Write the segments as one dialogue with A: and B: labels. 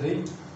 A: 3।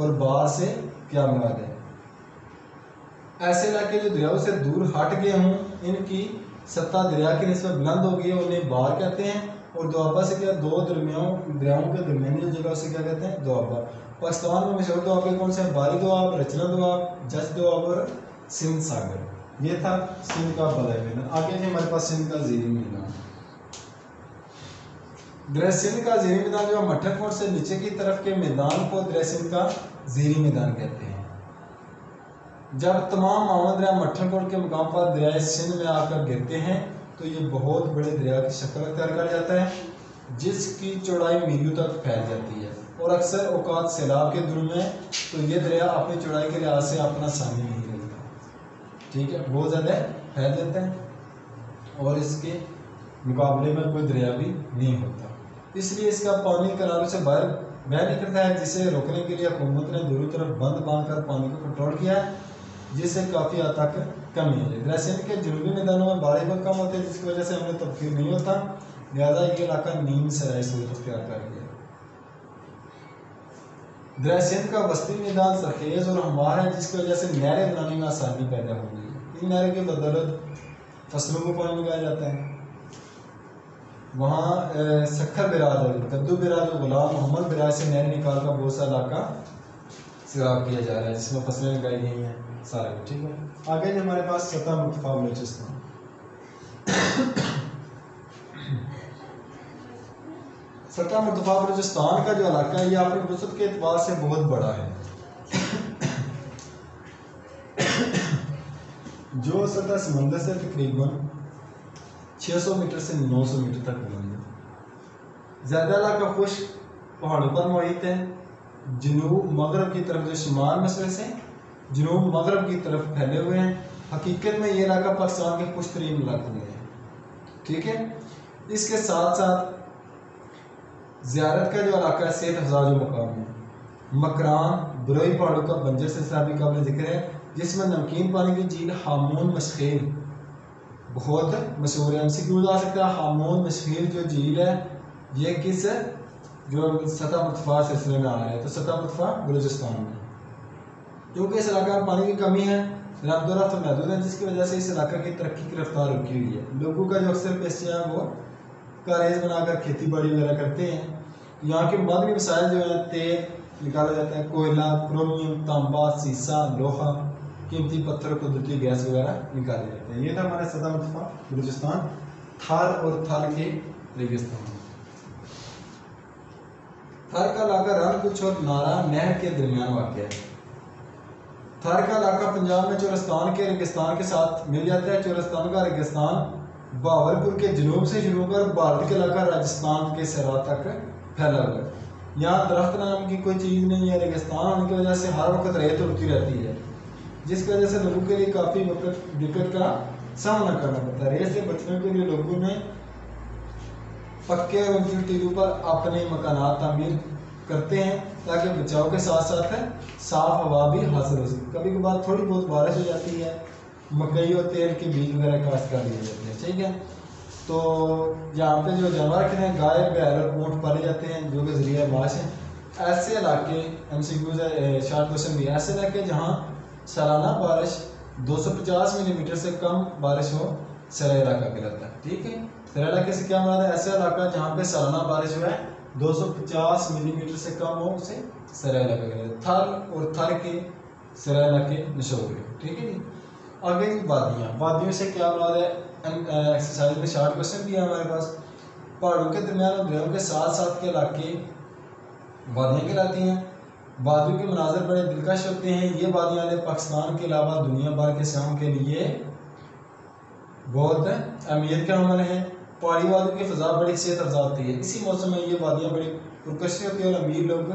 A: اور باہر سے کیا مراد ہے؟ ایسے علاقے جو دریاؤں سے دور ہٹ گئے ہوں ان کی سطح دریا کی نسبت بلند ہو گئی ہے انہیں بار کہتے ہیں، اور دوابہ سے کیا دو دریاؤں کے درمیانی جو جگہ اسے کیا کہتے ہیں؟ دوابہ۔ پاکستان میں مشہور دوابے کون سے ہیں؟ باری دواب، رچنا دواب، جج دواب اور سندھ ساگر۔ یہ تھا سندھ کا بالائی میدان۔ آگے جی ہمارے پاس سندھ کا زیریں میدان۔ دریا سندھ کا زیریں میدان جو مٹھن کوٹ سے نیچے کی طرف کے میدان کو دریا سندھ کا زیریں میدان کہتے ہیں۔ جب تمام معاون دریا مٹھن کوٹ کے مقام پر دریائے سندھ میں آ کر گرتے ہیں تو یہ بہت بڑے دریا کی شکل اختیار کر جاتا ہے جس کی چوڑائی میلیوں تک پھیل جاتی ہے، اور اکثر اوقات سیلاب کے دنوں میں تو یہ دریا اپنی چوڑائی کے لحاظ سے اپنا سامی نہیں رہتا، ٹھیک ہے، بہت زیادہ پھیل جاتا ہے اور اس کے مقابلے میں کوئی دریا بھی نہیں ہوتا، اس لیے اس کا پانی کناروں سے باہر بہہ نکلتا ہے، جسے روکنے کے لیے حکومت نے دونوں طرف بند باندھ کر پانی کو کنٹرول کیا ہے جس سے کافی حد تک کمی ہے۔ دریا سندھ کے جنوبی میدانوں میں بارش بہت کم ہوتی ہے جس کی وجہ سے ہمیں تبخیر نہیں ہوتا، لہذا یہ علاقہ نیم سرائی صورت اختیار کر گیا۔ دریا سندھ کا وسطی میدان سرخیز اور ہموار ہے جس کی وجہ سے نہریں بنانے میں آسانی پیدا ہو گئی ہے۔ ان نہروں کی بدولت فصلوں کو پانی لگایا جاتا ہے۔ وہاں سکھر براج ہے، کدو براج اور غلام محمد براج سے نہریں نکال کر بہت سا علاقہ سیراب کیا جا رہا ہے جس میں فصلیں لگائی گئی ہیں سارے، ٹھیک ہے۔ آگے ہمارے پاس سطح مرتفع بلوچستان۔ سطح مرتفع بلوچستان کا جو علاقہ ہے یہ اپنی وسعت کے اعتبار سے بہت بڑا ہے، جو سطح سمندر سے تقریباً 600 میٹر سے 900 میٹر تک بلند ہے۔ زیادہ علاقہ خشک پہاڑوں پر محیط ہے، جنوب مغرب کی طرف جو شمال مشرق سے جنوب مغرب کی طرف پھیلے ہوئے ہیں۔ حقیقت میں یہ علاقہ پاکستان کے خشک ترین علاقوں میں ہے، ٹھیک ہے۔ اس کے ساتھ ساتھ زیارت کا جو علاقہ ہے صحت افزا جو مقام ہے، مکران بروئی پہاڑوں کا بنجر سلسلہ بھی قابل ذکر ہے جس میں نمکین پانی کی جھیل ہامون مشخیل بہت مشہور ہے۔ MCQ آ سکتا ہے ہامون مشخیل جو جھیل ہے یہ کس جو سطح مرتفع سلسلے میں آ رہا ہے، تو سطح مرتفع بلوچستان میں، کیونکہ اس علاقہ میں پانی کی کمی ہے، رفت و رفت محدود ہے جس کی وجہ سے اس علاقہ کی ترقی کی رفتار رکی ہوئی ہے۔ لوگوں کا جو اکثر پیشہ ہے وہ کاریز بنا کر کھیتی باڑی وغیرہ کرتے ہیں۔ یہاں کے معدنی وسائل جو ہیں تیل نکالا جاتا ہے، کوئلہ، کرومیم، تانبا، سیسا، لوہا، قیمتی پتھر، قدرتی گیس وغیرہ نکالے جاتے ہیں۔ یہ تھا ہمارے سطح مرتفع بلوچستان، تھار اور تھل کے ریگستان۔ تھار کا علاقہ رن کچھ اور نارا نہر کے درمیان واقع ہے۔ تھار کا علاقہ پنجاب میں چورستان کے ریگستان کے ساتھ مل جاتا ہے۔ چورستان کا ریگستان بہاولپور کے جنوب سے شروع کر بھارت کے علاقہ راجستھان کے صحرا تک پھیلا ہوا ہے۔ یہاں درخت نام کی کوئی چیز نہیں ہے، ریگستان ہونے کی وجہ سے ہر وقت ریت اڑتی رہتی ہے جس کی وجہ سے لوگوں کے لیے کافی دقت کا سامنا کرنا پڑتا ہے۔ ریت سے بچنے کے لیے لوگوں نے پکے اور اونچی ٹیلوں پر اپنے مکانات تعمیر کرتے ہیں تاکہ بچاؤ کے ساتھ ساتھ صاف ہوا بھی حاصل ہو سکے۔ کبھی کبھار تھوڑی بہت بارش ہو جاتی ہے، مکئی اور تیل کے بیج وغیرہ کاشت کر لیے جاتے ہیں، ٹھیک ہے۔ تو یہاں پہ جو جانور رکھتے ہیں گائے بیل اور اونٹ پالے جاتے ہیں جو کہ ذریعہ معاش ہیں۔ ایسے علاقے MCQ شارٹ کوشچن بھی ایسے علاقے جہاں سالانہ بارش 250 ملی میٹر سے کم بارش ہو سرے علاقہ کہلاتا ہے، ٹھیک ہے۔ سرے علاقے سے کیا مراد ہے؟ ایسا علاقہ جہاں پہ سالانہ بارش ہوا ہے 250 ملی میٹر سے کم ہو اسے سرے علاقہ کہلاتا ہے۔ تھر اور تھر کے سرے علاقے مشہور ہیں، ٹھیک ہے جی۔ آگے وادیاں، وادیوں سے کیا مراد ہے؟ ایکسرسائز میں شارٹ کوشچن بھی ہے ہمارے پاس۔ پہاڑوں کے درمیان اور دریاؤں کے ساتھ ساتھ کے علاقے وادیاں کہلاتی ہیں۔ وادیوں کے مناظر بڑے دلکش ہوتے ہیں۔ یہ وادیاں پاکستان کے علاوہ دنیا بھر کے سیاحوں کے لیے بہت اہمیت کا عمل ہے۔ پہاڑی وادیوں کی فضا بڑی صحت افزا ہوتی ہے، اسی موسم میں یہ وادیاں بڑی پرکشش ہوتی ہیں اور امیر لوگ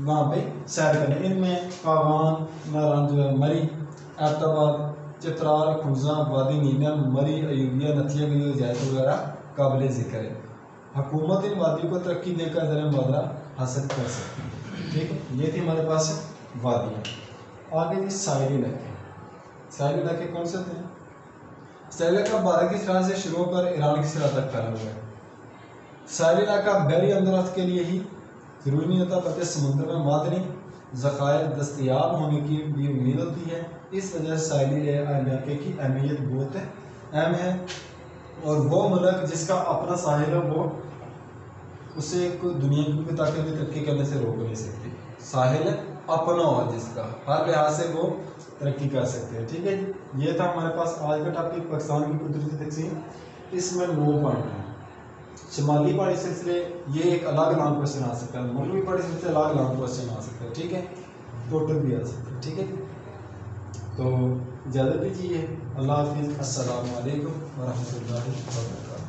A: وہاں پہ سیر کریں۔ ان میں کاغان، ناران جو ہے مری، ایبٹ آباد، چترال، کھوزاں، وادی نیلم، مری، ایوبیہ، نتھیا گری، جیت وغیرہ قابل ذکر ہے۔ حکومت ان وادیوں کو ترقی دے کر زر مبادلہ حاصل کر سکتی ہے، ٹھیک ہے۔ یہ تھی ہمارے پاس وادیاں۔ آگے جی ساحلی علاقے۔ ساحلی علاقے کون سے ہوتے ہیں؟ ساحلی علاقہ بھارت کی سرحد سے شروع کر ایران کی سرحد تک پھیلا ہوا ہے۔ ساحلی علاقہ بحری اندرخت کے لیے ہی ضروری نہیں ہوتا، بلکہ سمندر میں معدنی ذخائر دستیاب ہونے کی بھی امید ہوتی ہے۔ اس وجہ سے ساحلی علاقے کی اہمیت بہت اہم ہے، اور وہ ملک جس کا اپنا ساحل ہے وہ اسے دنیا کی کوئی طاقت بھی ترقی کرنے سے روک نہیں سکتی۔ ساحل اپنا ہو جس کا، ہر لحاظ سے وہ ترقی کر سکتے ہیں۔ ٹھیک ہے جی، یہ تھا ہمارے پاس آج کا ٹاپک پاکستان کی قدرتی تقسیم۔ اس میں 9 پوائنٹ ہیں۔ شمالی پہاڑی سلسلے یہ ایک الگ لانگ کوشچن آ سکتا ہے، مغربی پہاڑی سلسلے الگ لانگ کوشچن آ سکتا ہے۔ ٹھیک ہے، ٹوٹل بھی آ سکتا ہے۔ ٹھیک ہے، تو اجازت دیجیے، اللہ حافظ، السلام علیکم ورحمۃ اللہ وبرکاتہ۔